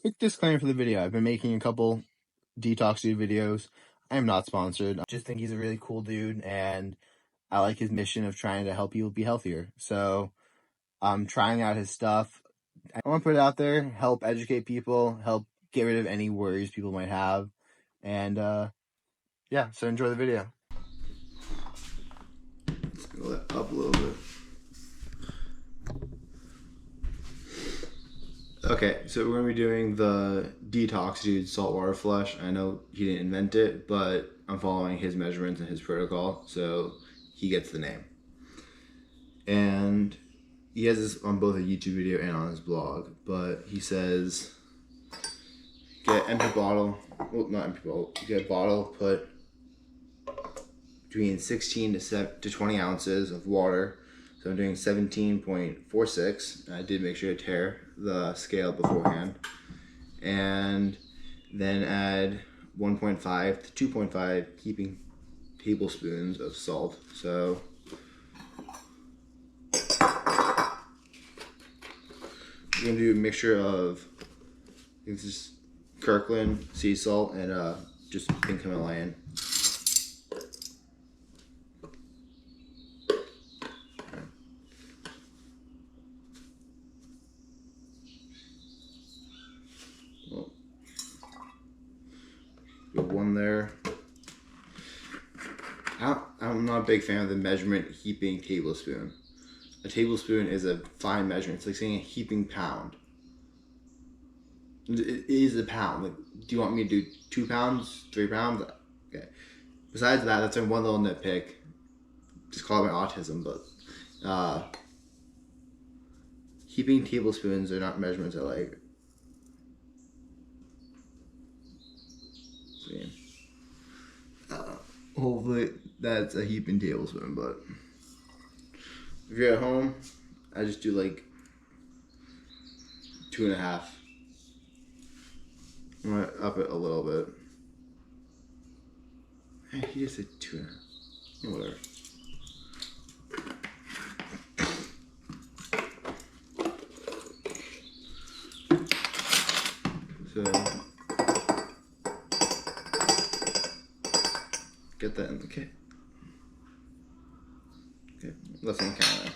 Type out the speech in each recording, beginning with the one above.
Quick disclaimer for the video. I've been making a couple Detox dude videos. I am not sponsored. I just think he's a really cool dude, and I like his mission of trying to help people be healthier. So I'm trying out his stuff. I want to put it out there, help educate people, help get rid of any worries people might have. And yeah, so enjoy the video. Let's go up a little bit. Okay, so we're going to be doing the Detox dude saltwater flush. I know he didn't invent it, but I'm following his measurements and his protocol, so he gets the name. And he has this on both a YouTube video and on his blog, but he says, get empty bottle, well, not empty bottle, get a bottle, put between 16 to 20 ounces of water. So I'm doing 17.46. I did make sure to tear the scale beforehand. And then add 1.5 to 2.5 heaping tablespoons of salt. So I'm going to do a mixture of, I think this is Kirkland sea salt and just pink Himalayan. One there. I'm not a big fan of the measurement heaping tablespoon. A tablespoon is a fine measurement. It's like saying a heaping pound. It is a pound. Like, do you want me to do 2 pounds, 3 pounds? Okay. Besides that, that's one little nitpick. Just call it my autism, but heaping tablespoons are not measurements I like. Hopefully that's a heaping tablespoon, but if you're at home, I just do like 2.5. I'm gonna up it a little bit. Hey, he just said 2.5. Whatever. So get that in the kit. Okay, let's count it.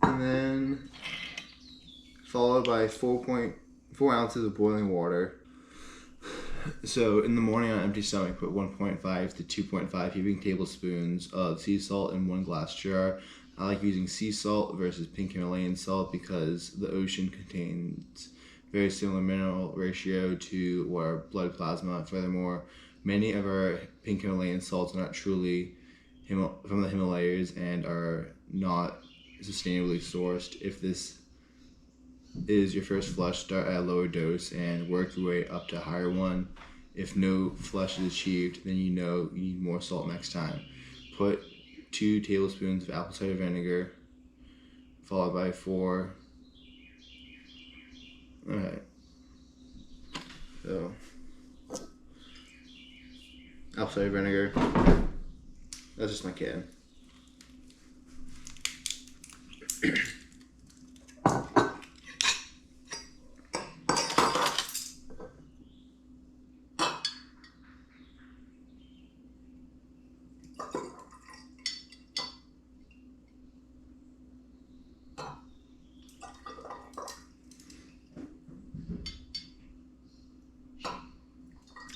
And then followed by 4.4 ounces of boiling water. So in the morning on an empty stomach, put 1.5 to 2.5 heaping tablespoons of sea salt in 1 glass jar. I like using sea salt versus pink Himalayan salt because the ocean contains very similar mineral ratio to our blood plasma. Furthermore, many of our pink Himalayan salts are not truly from the Himalayas and are not sustainably sourced. If this is your first flush, start at a lower dose and work your way up to a higher one. If no flush is achieved, then you know you need more salt next time. Put 2 tablespoons of apple cider vinegar, followed by 4. Alright. So, apple cider vinegar. That's just my can.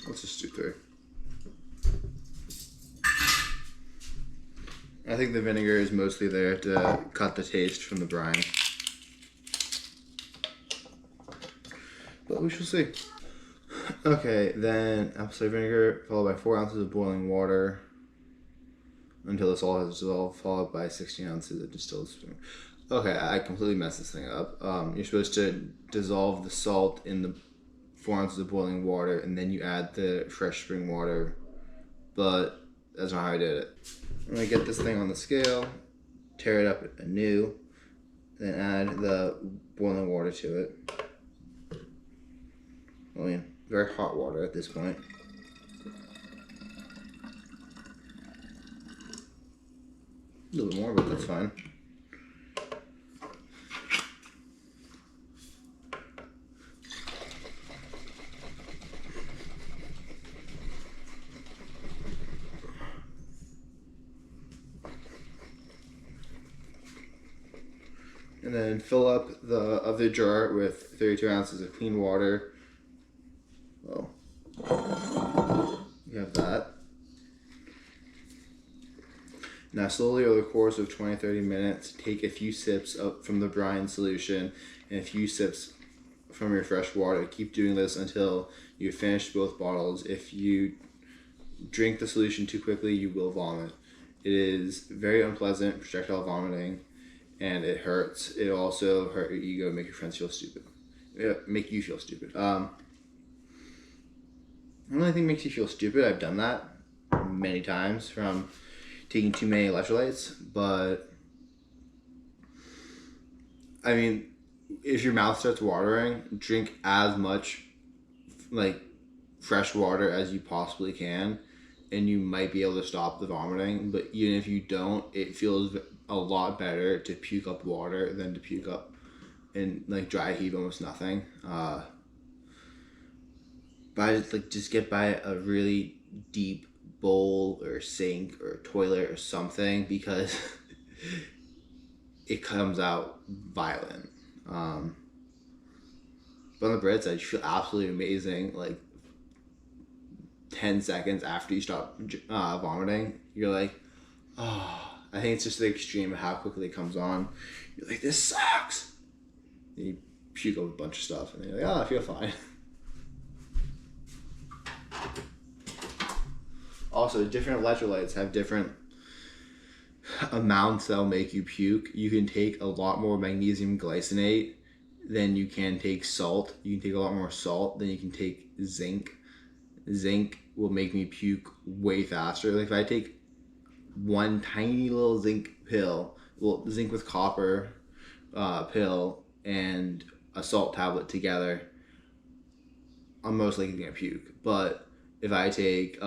Let's just do 3. I think the vinegar is mostly there to cut the taste from the brine. But we shall see. Okay, then apple cider vinegar, followed by 4 ounces of boiling water until the salt has dissolved, followed by 16 ounces of distilled spring. Okay, I completely messed this thing up. You're supposed to dissolve the salt in the 4 ounces of boiling water, and then you add the fresh spring water, but that's not how I did it. I'm gonna get this thing on the scale, tear it up anew, then add the boiling water to it. I mean, very hot water at this point. A little bit more, but that's fine. And then fill up the other jar with 32 ounces of clean water. Well, you have that. Now slowly over the course of 20-30 minutes, take a few sips up from the brine solution and a few sips from your fresh water. Keep doing this until you finish both bottles. If you drink the solution too quickly, you will vomit. It is very unpleasant, projectile vomiting, and it hurts. It also hurt your ego, make your friends feel stupid. Make you feel stupid. I don't really think it makes you feel stupid. I've done that many times from taking too many electrolytes, but I mean, if your mouth starts watering, drink as much like fresh water as you possibly can, and you might be able to stop the vomiting. But even if you don't, it feels a lot better to puke up water than to puke up and like dry heave almost nothing. But like just get by a really deep bowl or sink or toilet or something, because it comes out violent. But on the bright side, you feel absolutely amazing. Like 10 seconds after you stop vomiting, you're like, oh. I think it's just the extreme of how quickly it comes on. You're like, this sucks. And you puke up a bunch of stuff, and you're like, oh, I feel fine. Also, different electrolytes have different amounts that'll make you puke. You can take a lot more magnesium glycinate than you can take salt. You can take a lot more salt than you can take zinc. Zinc will make me puke way faster. Like if I take one tiny little zinc pill, well, zinc with copper pill and a salt tablet together, I'm most likely gonna puke. But if I take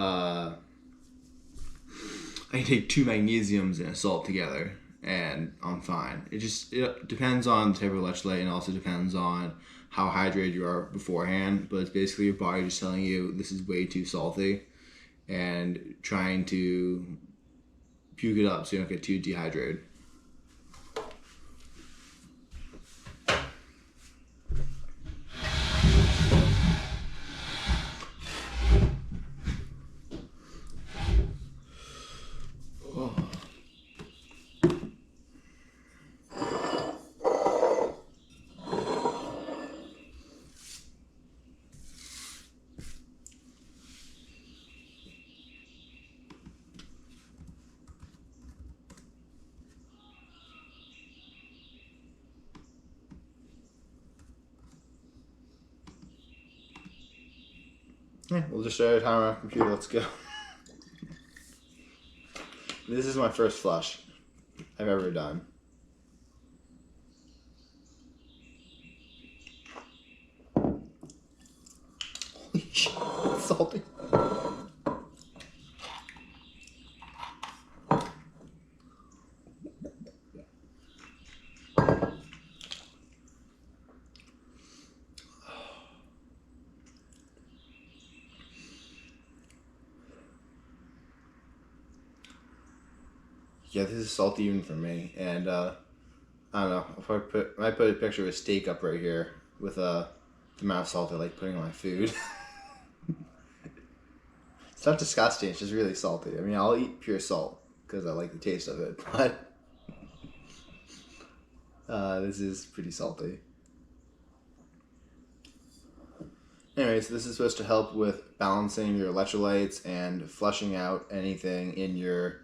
I take 2 magnesiums and a salt together, and I'm fine. It depends on the type of electrolyte, and also depends on how hydrated you are beforehand. But it's basically your body just telling you this is way too salty, and trying to puke it up so you don't get too dehydrated. Yeah, we'll just start a timer on our computer. Let's go. This is my first flush I've ever done. Holy shit, it's salty. Yeah, this is salty even for me, and I don't know. If I might put a picture of a steak up right here with the amount of salt I like putting on my food. It's not disgusting. It's just really salty. I mean, I'll eat pure salt because I like the taste of it, but this is pretty salty. Anyways, this is supposed to help with balancing your electrolytes and flushing out anything in your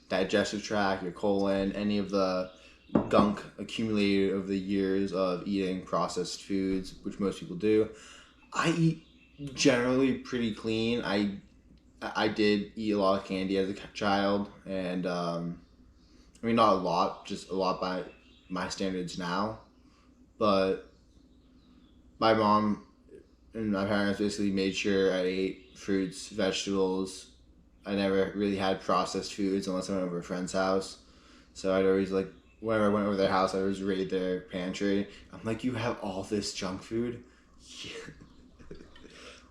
digestive tract, your colon, any of the gunk accumulated over the years of eating processed foods, which most people do. I eat generally pretty clean. I did eat a lot of candy as a child, and I mean, not a lot, just a lot by my standards now. But my mom and my parents basically made sure I ate fruits, vegetables. I never really had processed foods unless I went over a friend's house. So I'd always like whenever I went over their house, I always raid their pantry. I'm like, you have all this junk food,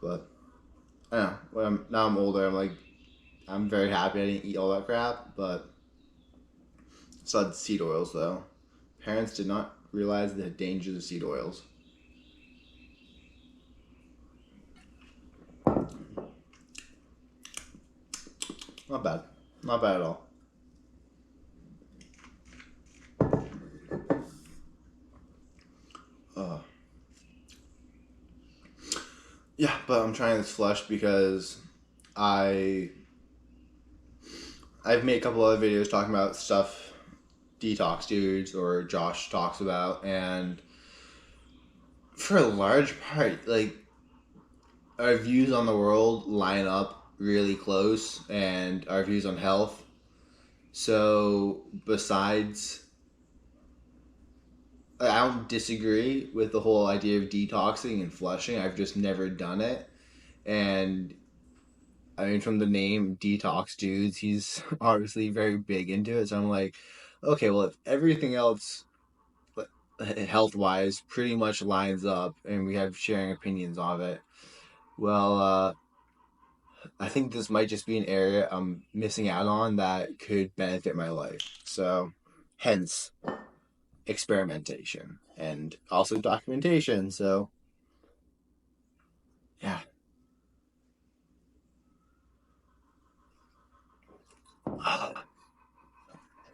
but I don't know. Now I'm older. I'm very happy I didn't eat all that crap, but still had seed oils though. Parents did not realize the dangers of seed oils. Not bad. Not bad at all. Uh, yeah, but I'm trying this flush because I I've made a couple other videos talking about stuff Detox dudes or Josh talks about, and for a large part, like our views on the world line up really close, and our views on health. So besides, I don't disagree with the whole idea of detoxing and flushing. I've just never done it, and I mean, from the name Detox Dudes, he's obviously very big into it. So I'm like, okay, well, if everything else, health wise, pretty much lines up and we have sharing opinions of it, well, I think this might just be an area I'm missing out on that could benefit my life. So, hence, experimentation and also documentation. So, yeah.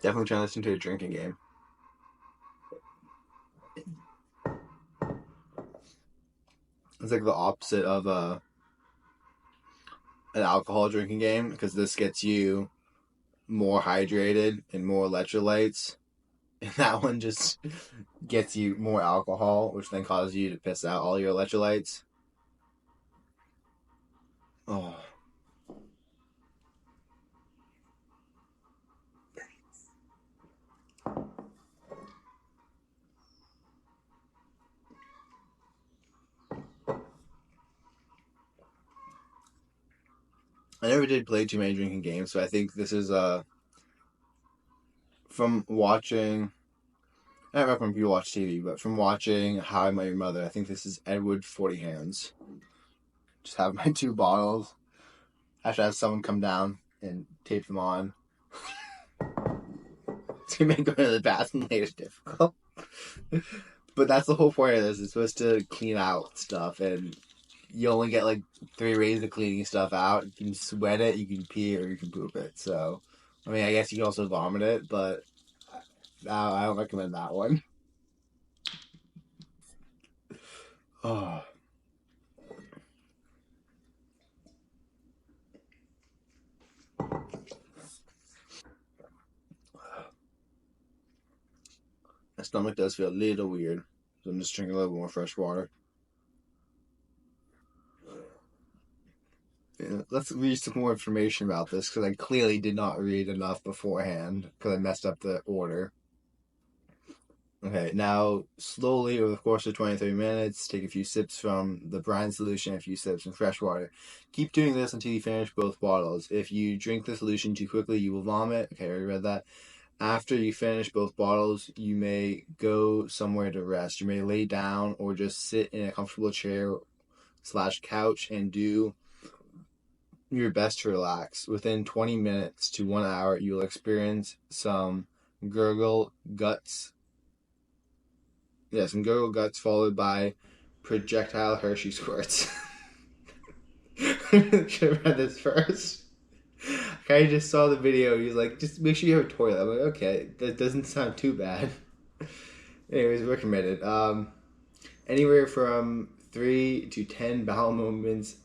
Definitely trying to listen to a drinking game. It's like the opposite of an alcohol drinking game because this gets you more hydrated and more electrolytes. And that one just gets you more alcohol, which then causes you to piss out all your electrolytes. Oh. I never did play too many drinking games, so I think this is from watching. I don't remember when people watch TV, but from watching How I Met Your Mother, I think this is Edward 40 Hands. Just have my two bottles. I have to have someone come down and tape them on. It's gonna make going to the bathroom later difficult. But that's the whole point of this. It's supposed to clean out stuff, and you only get like 3 ways of cleaning stuff out. You can sweat it, you can pee, or you can poop it. So, I mean, I guess you can also vomit it, but I don't recommend that one. Oh, my stomach does feel a little weird. So I'm just drinking a little more fresh water. Yeah, let's read some more information about this because I clearly did not read enough beforehand because I messed up the order. Okay, now slowly over the course of 20 30 minutes, take a few sips from the brine solution, a few sips in fresh water. Keep doing this until you finish both bottles. If you drink the solution too quickly, you will vomit. Okay, I already read that. After you finish both bottles, you may go somewhere to rest. You may lay down or just sit in a comfortable chair slash couch and do your best to relax. Within 20 minutes to 1 hour, you will experience some gurgle guts. Yeah, some gurgle guts followed by projectile Hershey squirts. I should have read this first. I just saw the video. He's like, just make sure you have a toilet. I'm like, okay, that doesn't sound too bad. Anyways, we're committed. Anywhere from 3 to 10 bowel movements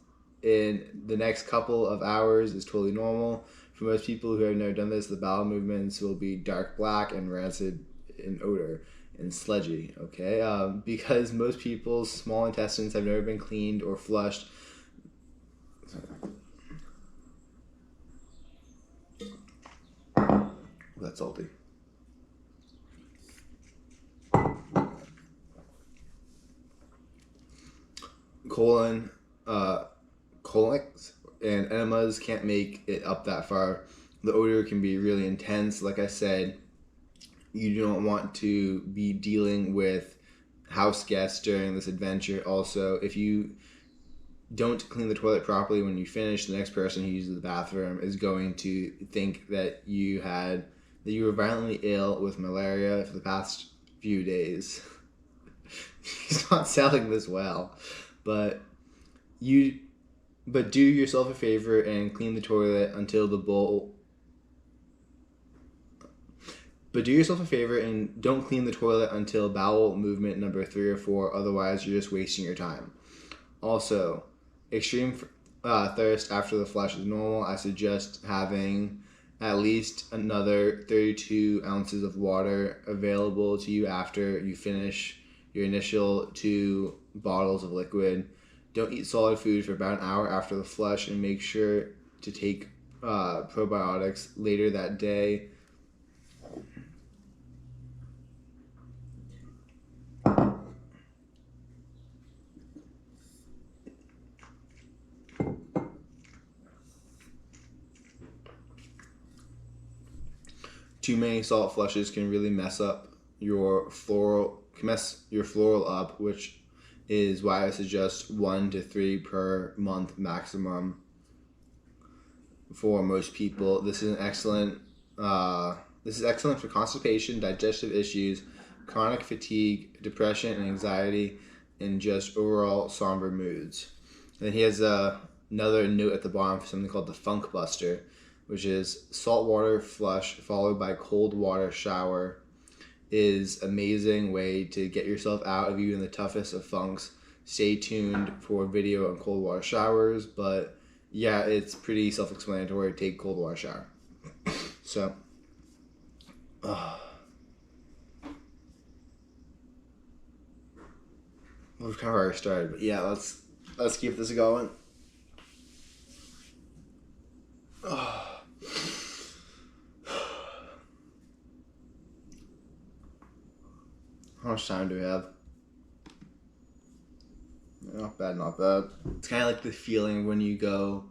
in the next couple of hours is totally normal. For most people who have never done this, the bowel movements will be dark black and rancid in odor and sludgy, okay? Because most people's small intestines have never been cleaned or flushed. That's salty. Colics and enemas can't make it up that far. The odor can be really intense, like I said. you don't want to be dealing with house guests during this adventure. Also, if you don't clean the toilet properly when you finish, the next person who uses the bathroom is going to think that you were violently ill with malaria for the past few days. He's not selling this well, but do yourself a favor and clean the toilet until the bowl. But do yourself a favor and don't clean the toilet until bowel movement number 3 or 4. Otherwise, you're just wasting your time. Also, extreme thirst after the flush is normal. I suggest having at least another 32 ounces of water available to you after you finish your initial 2 bottles of liquid. Don't eat solid food for about an hour after the flush, and make sure to take probiotics later that day. Too many salt flushes can really mess your floral up, which is why I suggest 1 to 3 per month maximum for most people. This is excellent for constipation, digestive issues, chronic fatigue, depression and anxiety, and just overall somber moods. And he has another note at the bottom for something called the Funk Buster, which is saltwater flush followed by cold water shower is amazing way to get yourself out of even the toughest of funks. Stay tuned for a video on cold water showers, but yeah, it's pretty self-explanatory. Take cold water shower. So, we've kind of already started, but yeah, let's keep this going. How much time do we have? Not bad, not bad. It's kind of like the feeling when you go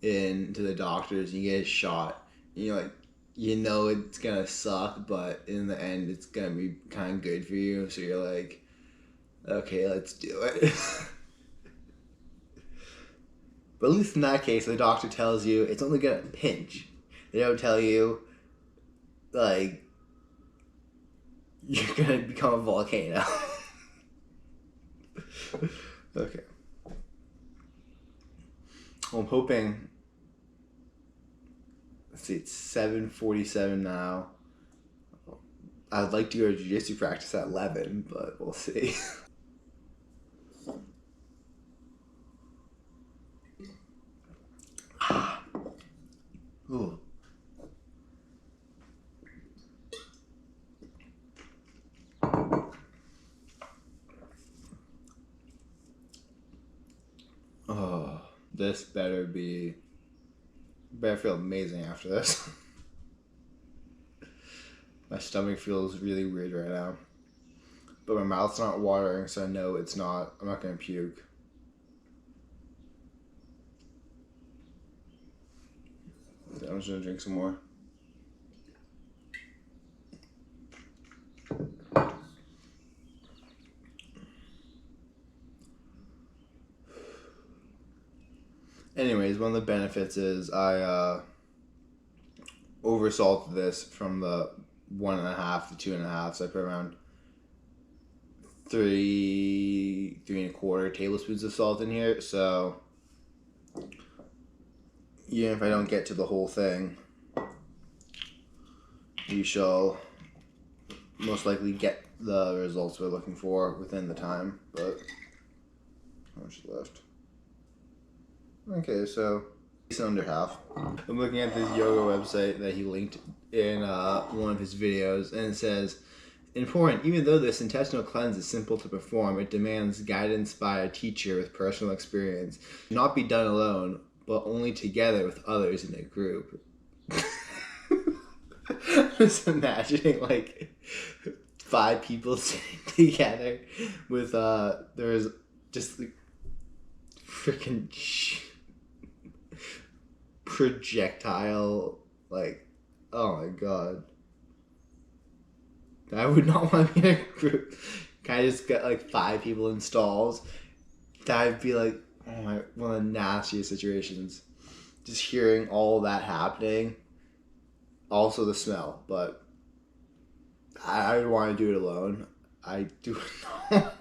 into the doctors and you get a shot. And you're like, you know it's gonna suck, but in the end it's gonna be kind of good for you. So you're like, okay, let's do it. But at least in that case, the doctor tells you it's only gonna pinch. They don't tell you, like, you're gonna become a volcano. Okay. Well, I'm hoping. Let's see, it's 7:47 now. I'd like to go to jiu-jitsu practice at 11, but we'll see. Ooh. Oh, this better feel amazing after this. My stomach feels really weird right now. But my mouth's not watering, so I know I'm not gonna puke. I'm just gonna drink some more. Anyways, one of the benefits is I oversalted this from the 1.5 to 2.5, so I put around 3.25 tablespoons of salt in here. So even if I don't get to the whole thing, you shall most likely get the results we're looking for within the time. But how much is left? Okay, so it's under half. I'm looking at this yoga website that he linked in one of his videos, and it says, important, even though this intestinal cleanse is simple to perform, it demands guidance by a teacher with personal experience. It should not be done alone, but only together with others in a group. Just imagining like 5 people sitting together with there's just like freaking projectile, like, oh my god. I would not want to be in a group. Can I just get like 5 people in stalls? That'd be like, oh my, one of the nastiest situations. Just hearing all that happening. Also the smell, but I would want to do it alone. I do not.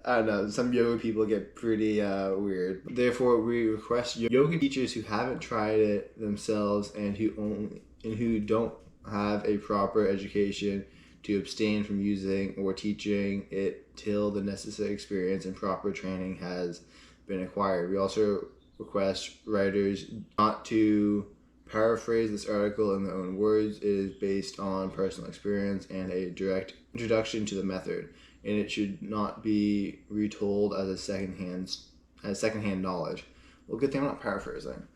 I don't know, some yoga people get pretty weird. Therefore, we request yoga teachers who haven't tried it themselves and who don't have a proper education to abstain from using or teaching it till the necessary experience and proper training has been acquired. We also request writers not to paraphrase this article in their own words. It is based on personal experience and a direct introduction to the method, and it should not be retold as secondhand knowledge. Well, good thing I'm not paraphrasing.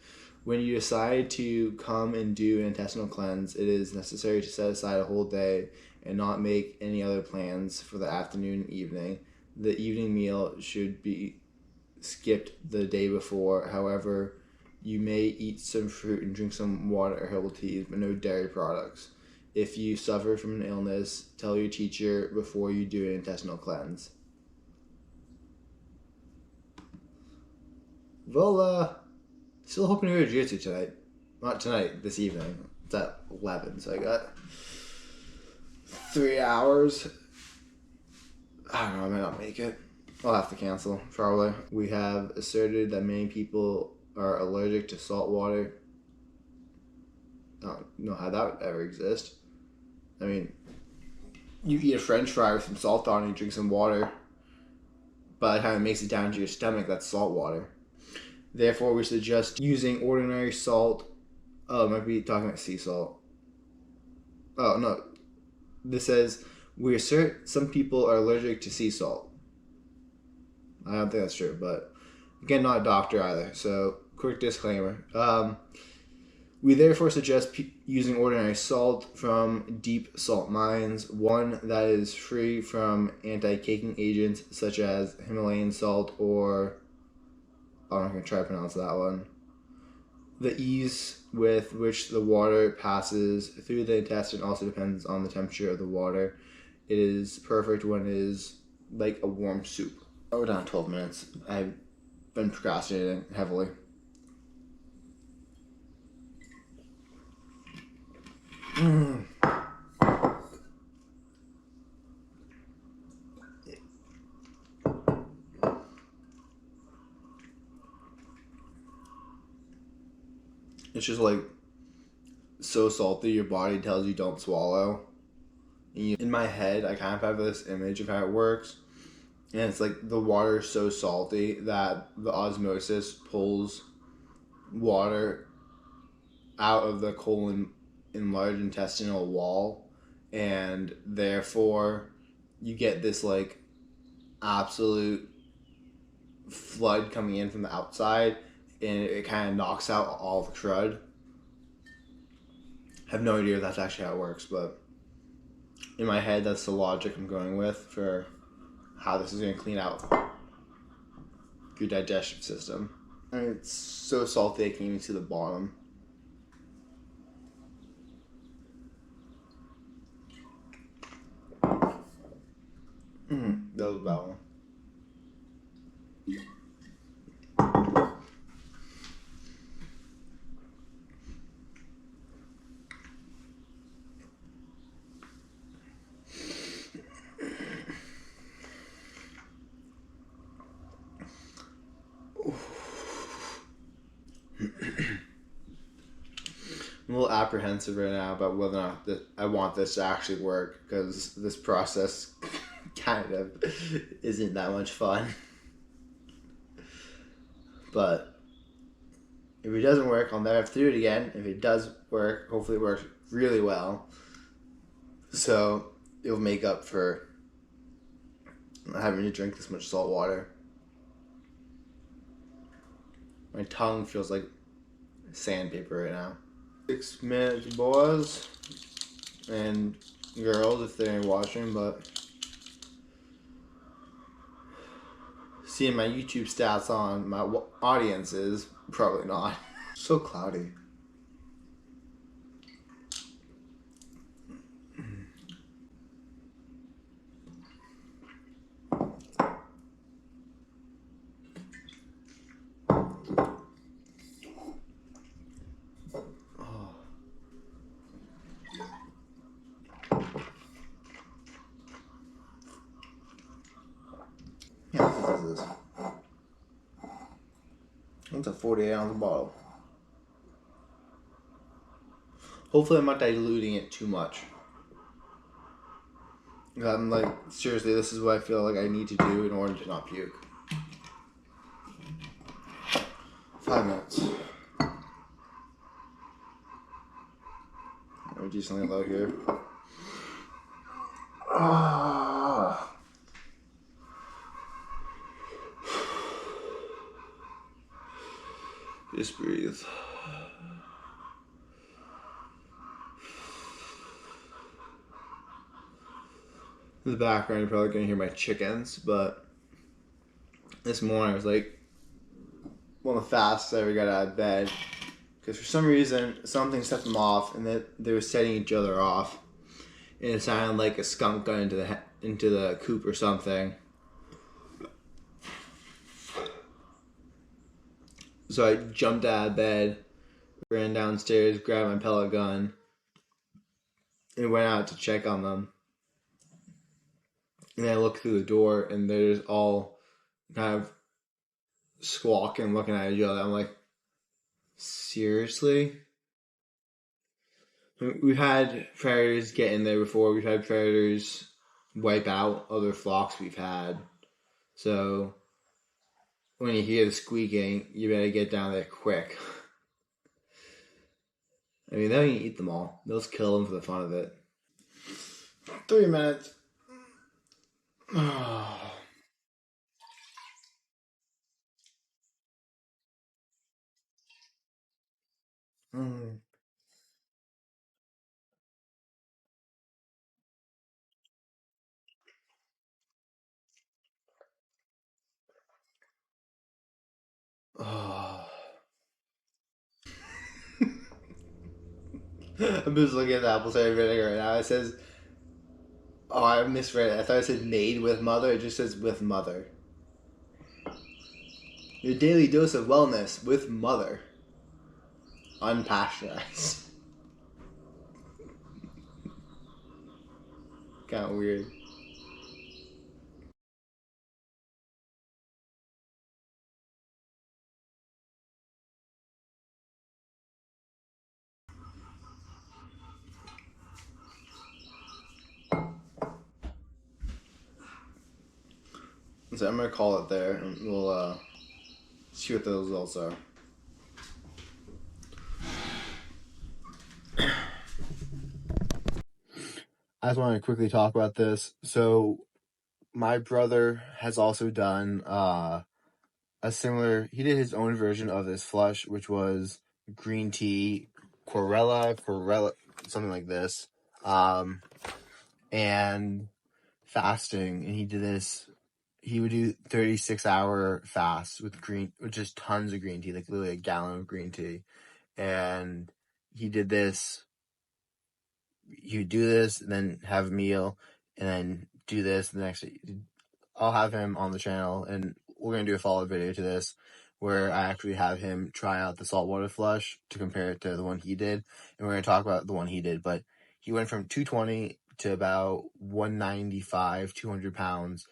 When you decide to come and do an intestinal cleanse, it is necessary to set aside a whole day and not make any other plans for the afternoon and evening. The evening meal should be skipped the day before. However, you may eat some fruit and drink some water or herbal teas, but no dairy products. If you suffer from an illness, tell your teacher before you do an intestinal cleanse. Well, still hoping to go to jiu-jitsu tonight. Not tonight, this evening. It's at 11, so I got 3 hours. I don't know, I might not make it. I'll have to cancel, probably. We have asserted that many people are allergic to salt water. I don't know how that would ever exist. I mean, you eat a french fry with some salt on it and you drink some water. By the time it makes it down to your stomach, that's salt water. Therefore, we suggest using ordinary salt. Oh, I might be talking about sea salt. Oh, no. This says, we assert some people are allergic to sea salt. I don't think that's true, but again, not a doctor either, so quick disclaimer. We therefore suggest using ordinary salt from deep salt mines, one that is free from anti-caking agents such as Himalayan salt or... I'm not going to try to pronounce that one. The ease with which the water passes through the intestine also depends on the temperature of the water. It is perfect when it is like a warm soup. We're down 12 minutes. I've been procrastinating heavily. It's just like so salty your body tells you don't swallow. In my head, I kind of have this image of how it works. And it's like the water is so salty that the osmosis pulls water out of the colon in large intestinal wall, and therefore you get this like absolute flood coming in from the outside, and it kind of knocks out all the crud. I have no idea if that's actually how it works, but in my head that's the logic I'm going with for how this is going to clean out your digestive system. I mean, it's so salty I can't even see the bottom. That was a bad one. I'm a little apprehensive right now about whether or not I want this to actually work, because this process kind of isn't that much fun. But if it doesn't work, I'll never have to do it again. If it does work, hopefully it works really well. So it'll make up for not having to drink this much salt water. My tongue feels like sandpaper right now. 6 minutes, boys and girls, if they're watching, but seeing my YouTube stats on my audiences, probably not. So cloudy. That's a 48-ounce bottle. Hopefully I'm not diluting it too much. I'm like, seriously, this is what I feel like I need to do in order to not puke. 5 minutes. We're decently low here. Just breathe. In the background, you're probably going to hear my chickens, but this morning I was like, one of the fastest I ever got out of bed. Because for some reason, something set them off, and they were setting each other off. And it sounded like a skunk got into the coop or something. So I jumped out of bed, ran downstairs, grabbed my pellet gun, and went out to check on them. And I looked through the door, and they're just all kind of squawking, looking at each other. I'm like, seriously? We've had predators get in there before. We've had predators wipe out other flocks we've had. So when you hear the squeaking, you better get down there quick. I mean, they'll eat them all. They'll just kill them for the fun of it. 3 minutes. I'm just looking at the apple cider vinegar right now. It says, oh, I misread it. I thought it said made with mother. It just says with mother. Your daily dose of wellness with mother. Unpasteurized. Kind of weird. So I'm gonna call it there, and we'll see what the results are. I just want to quickly talk about this. So my brother has also done a similar. He did his own version of this flush, which was green tea, chlorella, something like this, and fasting. And he did this. He would do 36-hour fasts with just tons of green tea, like literally a gallon of green tea. And he did this. He would do this, and then have a meal, and then do this the next day. I'll have him on the channel, and we're going to do a follow-up video to this where I actually have him try out the saltwater flush to compare it to the one he did. And we're going to talk about the one he did. But he went from 220 to about 195, 200 pounds.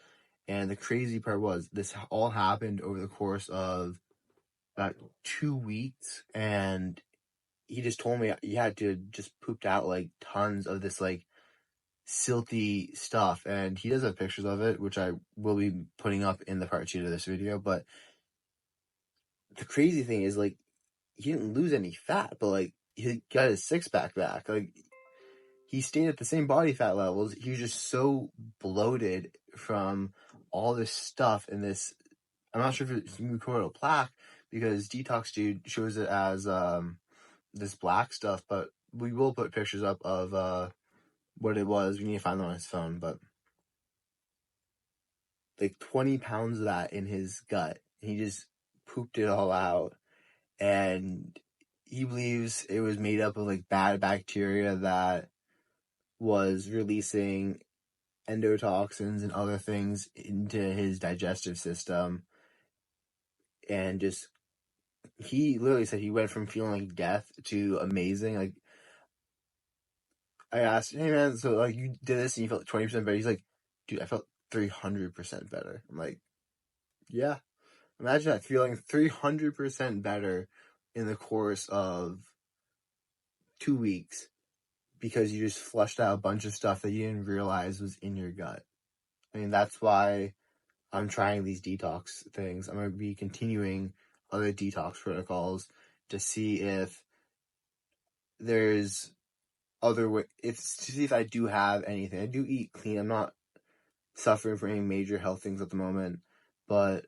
And the crazy part was this all happened over the course of about 2 weeks. And he just told me he had to just pooped out like tons of this like silty stuff, and he does have pictures of it, which I will be putting up in the part 2 of this video. But the crazy thing is, like, he didn't lose any fat, but like he got his six-pack back. Like, he stayed at the same body fat levels. He was just so bloated from all this stuff and this. I'm not sure if it's mucosal plaque, because Detox Dude shows it as this black stuff, but we will put pictures up of what it was. We need to find them on his phone, but like 20 pounds of that in his gut. He just pooped it all out, and he believes it was made up of like bad bacteria that was releasing endotoxins and other things into his digestive system. And just, he literally said he went from feeling like death to amazing. Like, I asked, hey man, so like you did this and you felt 20% better? He's like, dude, I felt 300% better. I'm like, yeah. Imagine that, feeling 300% better in the course of 2 weeks because you just flushed out a bunch of stuff that you didn't realize was in your gut. I mean, that's why I'm trying these detox things. I'm going to be continuing other detox protocols to see if there's other way, to see if I do have anything. I do eat clean. I'm not suffering from any major health things at the moment, but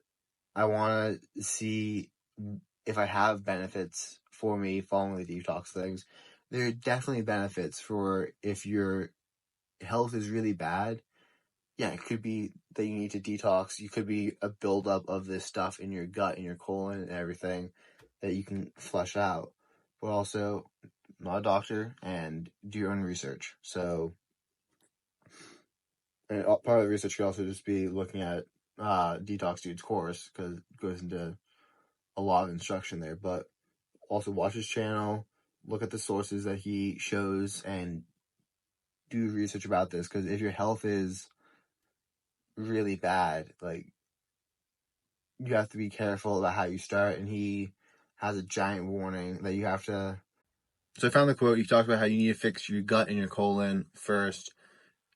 I want to see if I have benefits for me following the detox things. There are definitely benefits for if your health is really bad. Yeah, it could be that you need to detox. You could be a buildup of this stuff in your gut, in your colon, and everything that you can flush out. But also, I'm not a doctor, and do your own research. So, and part of the research could also just be looking at Detox Dude's course, because it goes into a lot of instruction there. But also watch his channel, look at the sources that he shows, and do research about this. Because if your health is really bad, like, you have to be careful about how you start, and he has a giant warning that you have to. So I found the quote. He talked about how you need to fix your gut and your colon first,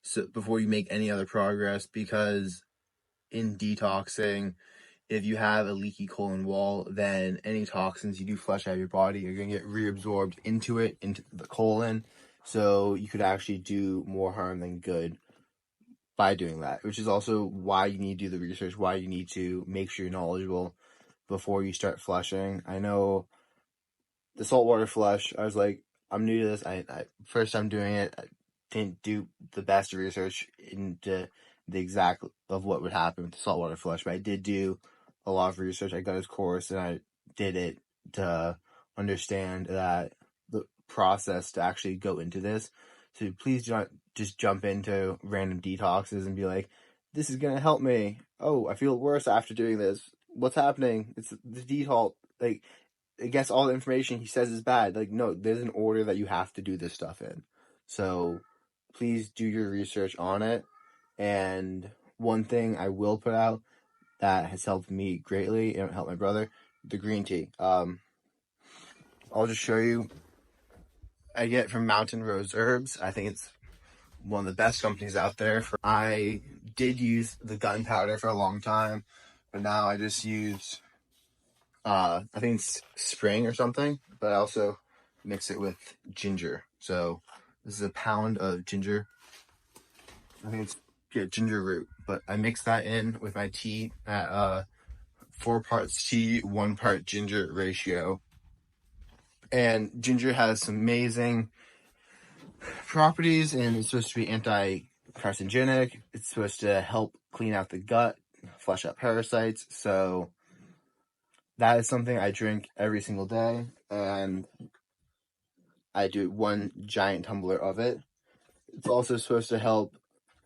so before you make any other progress, because in detoxing, if you have a leaky colon wall, then any toxins you do flush out of your body are going to get reabsorbed into the colon. So you could actually do more harm than good by doing that, which is also why you need to do the research, why you need to make sure you're knowledgeable before you start flushing. I know the saltwater flush, I was like, I'm new to this. I first time doing it, I didn't do the best research into the exact of what would happen with the saltwater flush, but I did do a lot of research. I got his course and I did it to understand that the process to actually go into this. So please do not just jump into random detoxes and be like, this is gonna help me. Oh, I feel worse after doing this. What's happening? It's the detox. Like, I guess all the information he says is bad. Like, no, there's an order that you have to do this stuff in. So please do your research on it. And one thing I will put out that has helped me greatly, and helped my brother, the green tea. I'll just show you. I get it from Mountain Rose Herbs. I think it's one of the best companies out there. I did use the gunpowder for a long time, but now I just use I think it's spring or something, but I also mix it with ginger. So this is a pound of ginger. I think it's ginger root, but I mix that in with my tea at 4 parts tea, 1 part ginger ratio. And ginger has some amazing properties, and it's supposed to be anti-carcinogenic. It's supposed to help clean out the gut, flush out parasites. So that is something I drink every single day, and I do 1 giant tumbler of it. It's also supposed to help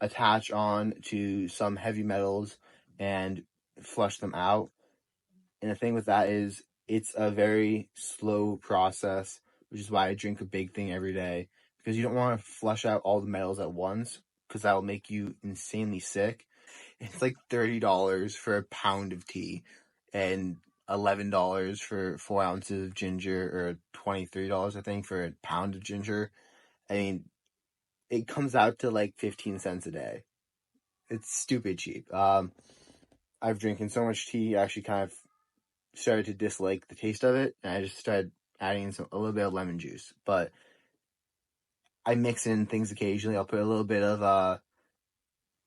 attach on to some heavy metals and flush them out. And the thing with that is it's a very slow process, which is why I drink a big thing every day, because you don't want to flush out all the metals at once, because that will make you insanely sick. It's like $30 for a pound of tea and $11 for 4 ounces of ginger, or $23, I think, for a pound of ginger. I mean, it comes out to like 15 cents a day. It's stupid cheap. I've drinking so much tea, I actually kind of started to dislike the taste of it, and I just started adding in a little bit of lemon juice. But I mix in things occasionally. I'll put a little bit of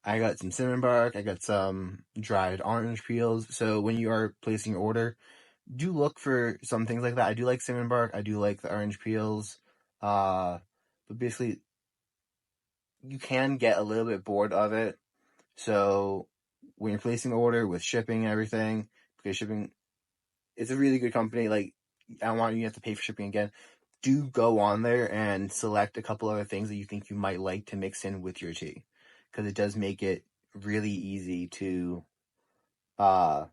I got some cinnamon bark, I got some dried orange peels. So when you are placing your order, do look for some things like that. I do like cinnamon bark, I do like the orange peels. But basically, you can get a little bit bored of it. So when you're placing the order with shipping and everything, because shipping, it's a really good company. Like, I don't want you to have to pay for shipping again. Do go on there and select a couple other things that you think you might like to mix in with your tea, because it does make it really easy to add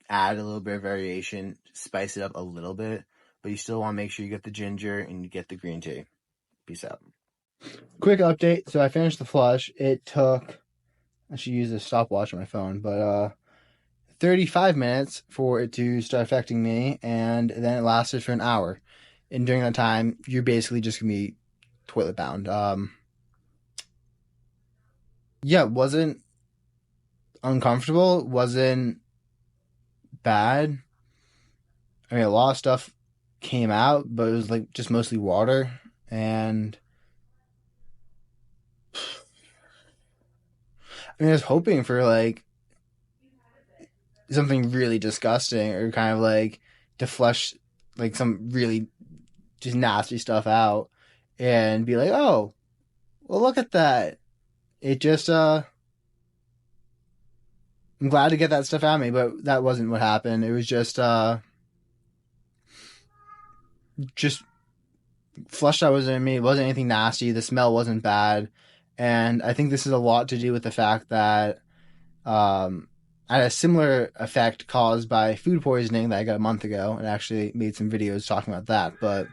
a little bit of variation, spice it up a little bit, but you still want to make sure you get the ginger and you get the green tea. Peace out. Quick update. So I finished the flush. It took, I should use a stopwatch on my phone, but 35 minutes for it to start affecting me, and then it lasted for an hour. And during that time, you're basically just gonna be toilet bound. Yeah, it wasn't uncomfortable, it wasn't bad. I mean, a lot of stuff came out, but it was like just mostly water. And I mean, I was hoping for like something really disgusting or kind of like to flush like some really just nasty stuff out and be like, oh, well, look at that. It just, I'm glad to get that stuff out of me, but that wasn't what happened. It was just flush that was in me. It wasn't anything nasty. The smell wasn't bad. And I think this is a lot to do with the fact that I had a similar effect caused by food poisoning that I got a month ago, and actually made some videos talking about that. But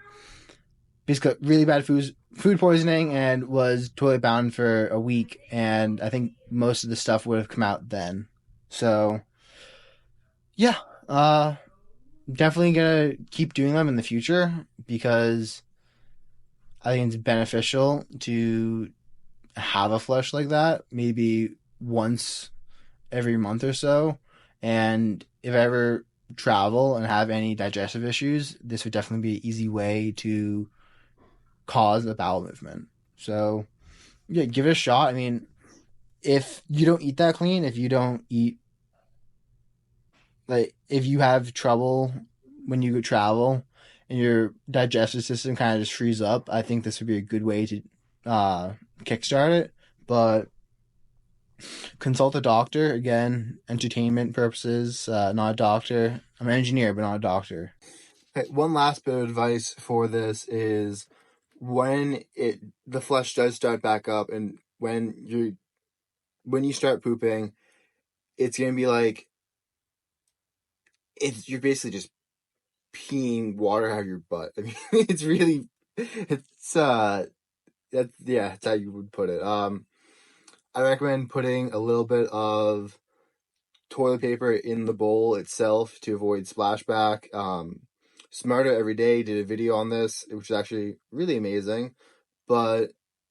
basically, really bad food poisoning and was toilet bound for a week. And I think most of the stuff would have come out then. So yeah, definitely gonna keep doing them in the future because I think it's beneficial to have a flush like that, maybe once every month or so. And if I ever travel and have any digestive issues, this would definitely be an easy way to cause a bowel movement. So, yeah, give it a shot. I mean, if you don't eat that clean, if you don't eat, like, if you have trouble when you go travel and your digestive system kind of just frees up, I think this would be a good way to kickstart it. But consult a doctor. Again, entertainment purposes, not a doctor. I'm an engineer, but not a doctor. Okay, one last bit of advice for this is when the flush does start back up, and when you start pooping, it's gonna be like you're basically just peeing water out of your butt. I mean, it's really that's how you would put it. I recommend putting a little bit of toilet paper in the bowl itself to avoid splashback. Smarter Every Day did a video on this, which is actually really amazing. But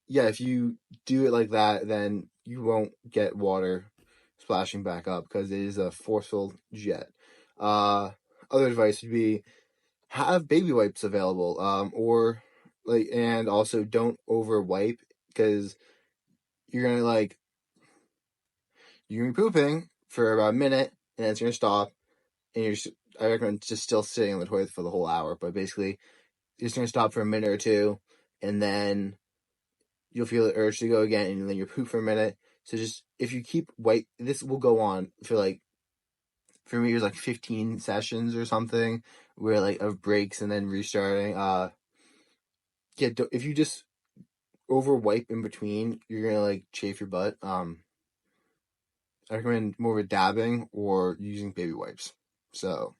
yeah, if you do it like that, then you won't get water splashing back up because it is a forceful jet. Other advice would be have baby wipes available, and also don't over wipe because you're gonna you're gonna be pooping for about a minute and then it's gonna stop, and I recommend just still sitting on the toilet for the whole hour. But basically, you're just gonna stop for a minute or two, and then you'll feel the urge to go again, and then you poop for a minute. So just if you keep this will go on for for me it was 15 sessions or something, where of breaks and then restarting. Yeah, if you just over wipe in between, you're gonna chafe your butt. I recommend more of a dabbing or using baby wipes. So